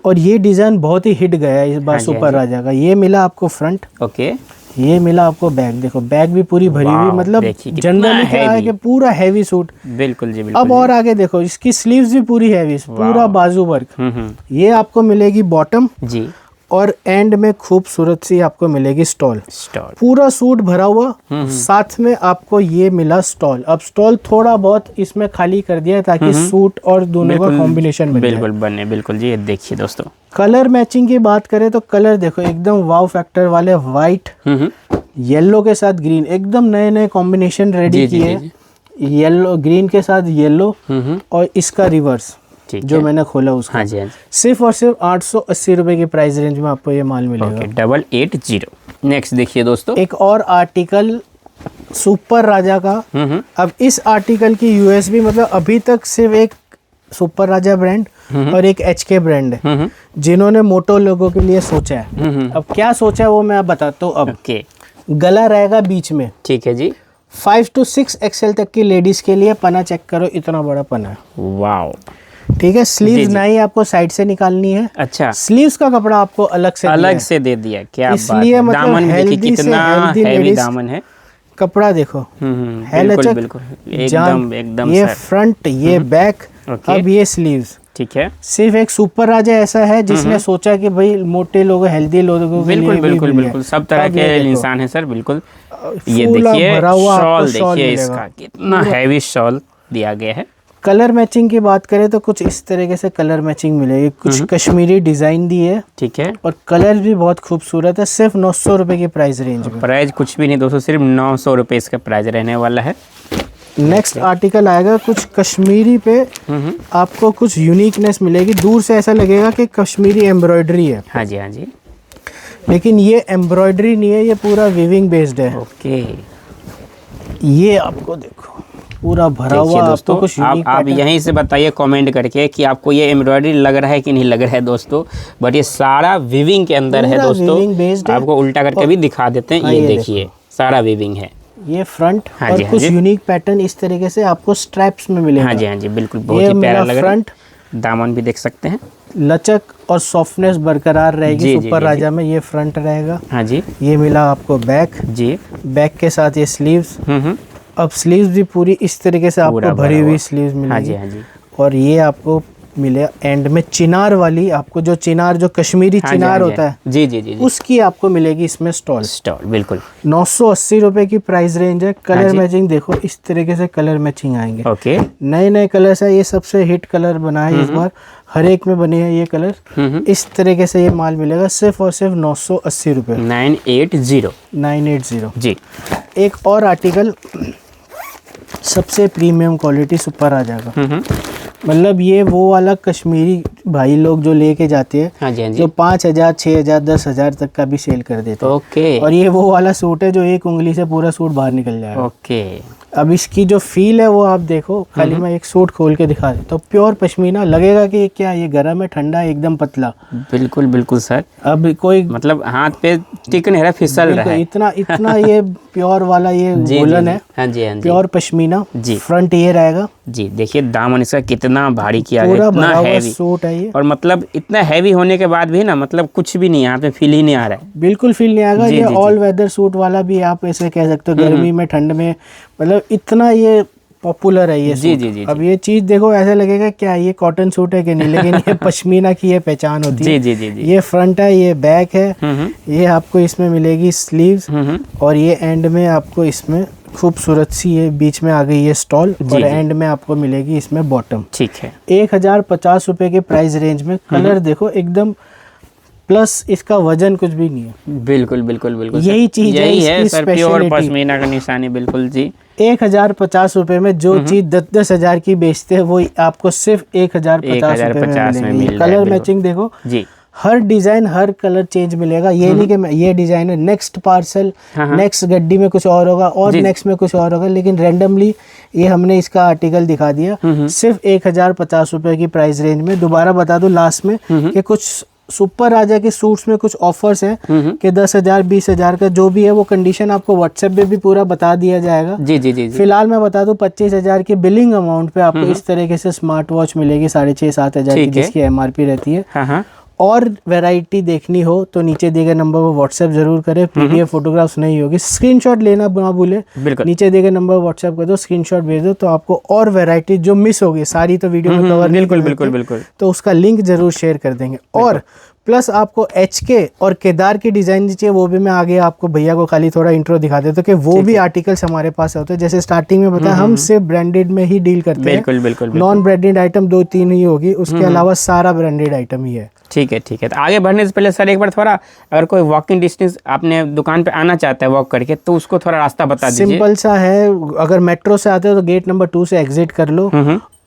और ये डिजाइन बहुत ही हिट गया है इस बार सुपर राजा का। ये मिला आपको फ्रंट। ओके। ये मिला आपको बैग। देखो बैग भी पूरी भरी हुई, मतलब जनरली क्या है कि पूरा हैवी सूट। बिल्कुल जी, बिल्कुल। अब और आगे देखो, इसकी स्लीव्स भी पूरी हैवी, पूरा बाजू वर्क। ये आपको मिलेगी बॉटम जी। और एंड में खूबसूरत सी आपको मिलेगी स्टॉल। पूरा सूट भरा हुआ, साथ में आपको ये मिला स्टॉल। अब स्टॉल थोड़ा बहुत इसमें खाली कर दिया ताकि सूट और दोनों का कॉम्बिनेशन बने। बिल्कुल बने, बिल्कुल जी। ये देखिए दोस्तों, कलर मैचिंग की बात करें तो कलर देखो एकदम वाव फैक्टर वाले, व्हाइट येलो के साथ ग्रीन, एकदम नए नए कॉम्बिनेशन रेडी किए। येलो ग्रीन के साथ येलो, और इसका रिवर्स जो मैंने खोला उसका। हाँ जी, हाँ जी। सिर्फ और सिर्फ 880 रुपए की प्राइस रेंज में आपको ये माल मिलेगा। 880। नेक्स्ट देखिए दोस्तों, एक और आर्टिकल सुपर राजा का। अब इस आर्टिकल की यूएसपी मतलब अभी तक सिर्फ एक सुपर राजा ब्रांड और एक HK ब्रांड है, जिन्होंने मोटो लोगों के लिए सोचा है। अब क्या सोचा है वो मैं आप बताता हूँ। अब ओके, गला रहेगा बीच में, ठीक है जी। 5 to 6 XL तक की लेडीज के लिए। पना चेक करो, इतना बड़ा पना है। वाओ, ठीक है। स्लीव्स नहीं आपको साइड से निकालनी है। अच्छा, स्लीव्स का कपड़ा आपको अलग से दे दिया। क्या बात इसलिए है। मतलब दामन भी देखिए कितना हैवी लेडीज दामन है। कपड़ा देखो, है बिल्कुल लचक, बिल्कुल, जान। एकदम ये सर। फ्रंट, ये बैक, अब ये स्लीव्स। ठीक है, सिर्फ एक सुपर राजा ऐसा है जिसने सोचा कि भाई मोटे लोग, हेल्दी लोगों के लिए बिल्कुल भी बिल्कुल मिले। बिल्कुल, सब तरह अब के ये देखो, इंसान है सर, बिल्कुल। ये फूला देखिए भरा हुआ आपको शॉल, शॉल देखिए मिलेगा। इसका कितना हैवी शॉल दिया गया है। कलर मैचिंग की बात करें तो कुछ इस तरीके से कलर मैचिंग मिलेगी। कुछ कश्मीरी डिजाइन दी है, ठीक है, और कलर भी बहुत खूबसूरत है। सिर्फ 900 रुपए की प्राइस रेंज में। प्राइस कुछ भी नहीं दोस्तों, सिर्फ 900 रुपये इसका प्राइस रहने वाला है। नेक्स्ट आर्टिकल आएगा कुछ कश्मीरी पे, आपको कुछ यूनिकनेस मिलेगी। दूर से ऐसा लगेगा कि कश्मीरी एम्ब्रॉयडरी है। हाँ जी, हाँ जी, लेकिन ये एम्ब्रॉयडरी नहीं है, ये पूरा वीविंग बेस्ड है। ओके। ये आपको देखो पूरा भरा हुआ आपको दोस्तों, कुछ आप यहीं से बताइए कमेंट करके कि आपको ये एम्ब्रॉयडरी लग रहा है कि नहीं लग रहा है दोस्तों। बट ये सारा वीविंग के अंदर है दोस्तों। आपको उल्टा करके भी दिखा देते हैं। ये देखिए सारा वीविंग है। ये फ्रंट, हाँ और जी, हाँ कुछ जी। यूनिक पैटर्न इस तरीके से आपको स्ट्रैप्स में मिलेगा। हाँ जी, हाँ जी, बिल्कुल, बहुत ही प्यारा लग रहा है। फ्रंट दामन भी देख सकते हैं, लचक और सॉफ्टनेस बरकरार रहेगी। जी, सुपर जी, राजा में ये फ्रंट रहेगा। हाँ जी, ये मिला आपको बैक, जी, बैक के साथ ये स्लीव्स। अब स्लीव्स भी पूरी इस तरीके से आपको भरी हुई स्लीव्स मिलेगी। हाँ जी, हाँ जी, और ये आपको मिले एंड में चिनार वाली, आपको जो चिनार, जो कश्मीरी हाँ जी, चिनार हाँ जी, होता है, जी जी जी जी, उसकी आपको मिलेगी इसमें स्टॉल। बिल्कुल। 980 रुपए की प्राइस रेंज है। कलर जी। मैचिंग देखो, इस तरीके से कलर मैचिंग आएंगे। ओके, नए नए कलर्स है, ये सबसे हिट कलर बना है इस बार, हर एक में बने हैं ये कलर। इस तरीके से ये माल मिलेगा सिर्फ और सिर्फ 980 रुपये। 980 जी। एक और आर्टिकल सबसे प्रीमियम क्वालिटी सुपर राजा का, मतलब ये वो वाला कश्मीरी भाई लोग जो लेके जाते हैं, हाँ जी, हाँ जी, जो 5,000, 6,000, 10,000 तक का भी सेल कर देते हैं। ओके, और ये वो वाला सूट है जो एक उंगली से पूरा सूट बाहर निकल जाएगा। ओके। अब इसकी जो फील है वो आप देखो, खाली मैं एक सूट खोल के दिखा देता हूँ। प्योर पश्मीना, लगेगा कि क्या ये गर्म है, ठंडा है, एकदम पतला। बिल्कुल बिल्कुल सर, अब कोई मतलब हाथ पे टिक नहीं रहा, फिसल रहा है। इतना इतना ये प्योर वाला ये वूलन है। हाँ जी, हाँ जी, प्योर पश्मीना जी। फ्रंट ये रहेगा जी। देखिए दामन इसका कितना भारी किया गया, पूरा इतना भरा हुआ हैवी सूट है ये। और मतलब इतना हैवी होने के बाद भी ना, मतलब कुछ भी नहीं, यहाँ पे फील ही नहीं आ रहा है। बिल्कुल फील नहीं आएगा। जी, ये जी, ऑल वेदर सूट वाला भी आप ऐसे कह सकते हो, गर्मी में, ठंड में, मतलब इतना ये पॉपुलर है ये जी, सूट। जी, जी, अब ये चीज देखो, ऐसा लगेगा क्या ये कॉटन सूट है कि नहीं, लेकिन ये पश्मीना की ये पहचान होती है। जी जी जी जी। ये फ्रंट है, ये बैक है, ये आपको इसमें मिलेगी स्लीव्स, और ये एंड में आपको इसमें खूबसूरत सी ये बीच में आ गई ये स्टॉल, और एंड में आपको मिलेगी इसमें बॉटम। ठीक है। 1050 रुपए के प्राइस रेंज में। कलर देखो एकदम, प्लस इसका वजन कुछ भी नहीं है। बिल्कुल बिल्कुल बिल्कुल, यही चीज है यही है इसकी सर, प्योर स्पेशलिटी। पश्मीना का निशानी, बिल्कुल जी। 1050 रुपए में जो चीज 10,000 की बेचते हैं वो आपको सिर्फ 1050 रुपए में मिलेगी। कलर मैचिंग देखो जी, हर डिजाइन, हर कलर चेंज मिलेगा। ये नहीं कि ये डिजाइन है, नेक्स्ट पार्सल, नेक्स्ट गड्डी में कुछ और होगा, और नेक्स्ट में कुछ और होगा, लेकिन रैंडमली ये हमने इसका आर्टिकल दिखा दिया सिर्फ 1050 रुपए की प्राइस रेंज में। दोबारा बता दूं लास्ट में कि कुछ सुपर राजा के सूट्स में कुछ ऑफर्स हैं कि 10,000, 20,000 का जो भी है वो कंडीशन आपको व्हाट्सएप पे भी पूरा बता दिया जाएगा। जी जी जी, फिलहाल मैं बता दूं 25,000 के बिलिंग अमाउंट पे आपको इस तरीके से स्मार्ट वॉच मिलेगी 6,500-7,000 की, जिसकी एमआरपी रहती है। हाँ। और वैरायटी देखनी हो तो नीचे दिए गए नंबर पर व्हाट्सएप जरूर करें। पीडीएफ फोटोग्राफ्स नहीं होगी, स्क्रीनशॉट लेना ना भूले। नीचे दिए गए नंबर व्हाट्सएप कर दो, स्क्रीनशॉट भेज दो, तो आपको और वैरायटी जो मिस होगी, सारी तो वीडियो में कवर नहीं बिल्कुल, तो उसका लिंक जरूर शेयर कर देंगे। और प्लस आपको HK और केदार की डिजाइन चाहिए, वो भी मैं आगे आपको भैया को खाली थोड़ा इंट्रो दिखा देता हूँ कि वो भी आर्टिकल्स हमारे पास होते हैं। जैसे स्टार्टिंग में बताया, हम सिर्फ ब्रांडेड में ही डील करते हैं। बिल्कुल। नॉन ब्रांडेड आइटम 2-3 ही होगी, उसके अलावा सारा ब्रांडेड आइटम ही है। ठीक है। तो आगे बढ़ने से पहले सर एक बार थोड़ा, अगर कोई वॉकिंग डिस्टेंस आपने दुकान पे आना चाहता है वॉक करके, तो उसको थोड़ा रास्ता बता दीजिए। सिंपल सा है, अगर मेट्रो से आते हो तो गेट नंबर 2 से एग्जिट कर लो,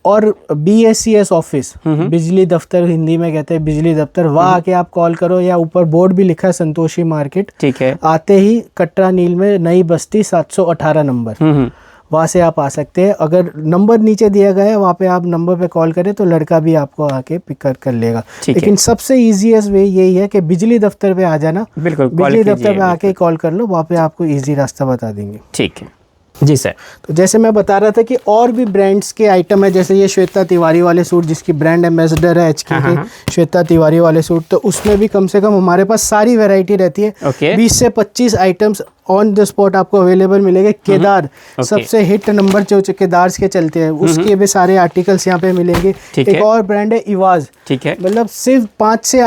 और BSCS ऑफिस, बिजली दफ्तर हिंदी में कहते हैं, बिजली दफ्तर, वहाँ आके आप कॉल करो, या ऊपर बोर्ड भी लिखा है संतोषी मार्केट। ठीक है। आते ही कटरा नील में नई बस्ती 718 नंबर, वहाँ से आप आ सकते हैं। अगर नंबर नीचे दिया गया है वहाँ पे आप नंबर पे कॉल करें तो लड़का भी आपको आके पिक कर लेगा। लेकिन सबसे ईजीएस्ट वे यही है कि बिजली दफ्तर पे आ जाना, बिल्कुल बिजली दफ्तर पे आके कॉल कर लो, वहाँ पे आपको ईजी रास्ता बता देंगे। ठीक है जी सर। तो जैसे मैं बता रहा था कि और भी ब्रांड्स के आइटम है, जैसे ये श्वेता तिवारी वाले सूट जिसकी ब्रांड एम्बेसडर है HK के, श्वेता तिवारी वाले सूट, तो उसमें भी कम से कम हमारे पास सारी वैरायटी रहती है। 20 से 25 आइटम्स ऑन द स्पॉट आपको अवेलेबल मिलेंगे। केदार सबसे हिट नंबर जो केदार्स के चलते हैं उसके भी सारे आर्टिकल्स यहाँ पे मिलेंगे। एक और ब्रांड है इवाज, ठीक है, मतलब सिर्फ 5 से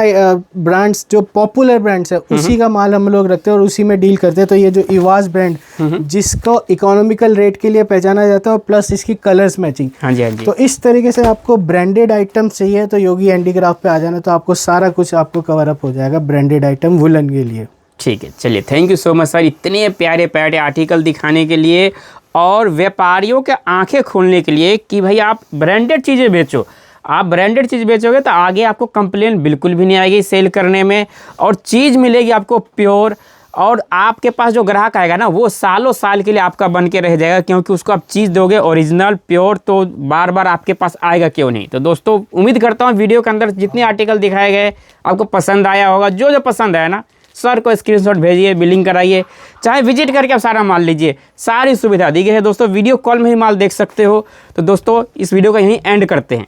ब्रांड्स जो पॉपुलर ब्रांड्स है उसी का माल हम लोग रखते हैं और उसी में डील करते हैं। तो ये जो इवाज ब्रांड जिसको इकोनॉमिकल रेट के लिए पहचाना जाता है और प्लस इसकी कलर्स मैचिंग, हाँ जी, हाँ जी। तो इस तरीके से आपको ब्रांडेड आइटम चाहिए तो योगी हैंडीक्राफ्ट पे आ जाना, तो आपको सारा कुछ आपको कवर अप हो जाएगा ब्रांडेड आइटम वुलन के लिए। ठीक है, चलिए thank you so much sir, इतने प्यारे प्यारे आर्टिकल दिखाने के लिए और व्यापारियों के आंखें खोलने के लिए कि भाई आप ब्रांडेड चीज़ें बेचो। आप ब्रांडेड चीज़ बेचोगे तो आगे आपको कंप्लेन बिल्कुल भी नहीं आएगी सेल करने में, और चीज़ मिलेगी आपको प्योर, और आपके पास जो ग्राहक आएगा ना वो सालों साल के लिए आपका बन के रह जाएगा, क्योंकि उसको आप चीज़ दोगे ओरिजिनल प्योर, तो बार बार आपके पास आएगा क्यों नहीं। तो दोस्तों उम्मीद करता हूँ वीडियो के अंदर जितने आर्टिकल दिखाए गए आपको पसंद आया होगा। जो जो पसंद आया ना सर को स्क्रीनशॉट भेजिए, बिलिंग कराइए, चाहे विजिट करके आप सारा माल लीजिए, सारी सुविधा दी गई है दोस्तों। वीडियो कॉल में ही माल देख सकते हो। तो दोस्तों इस वीडियो का यहीं एंड करते हैं।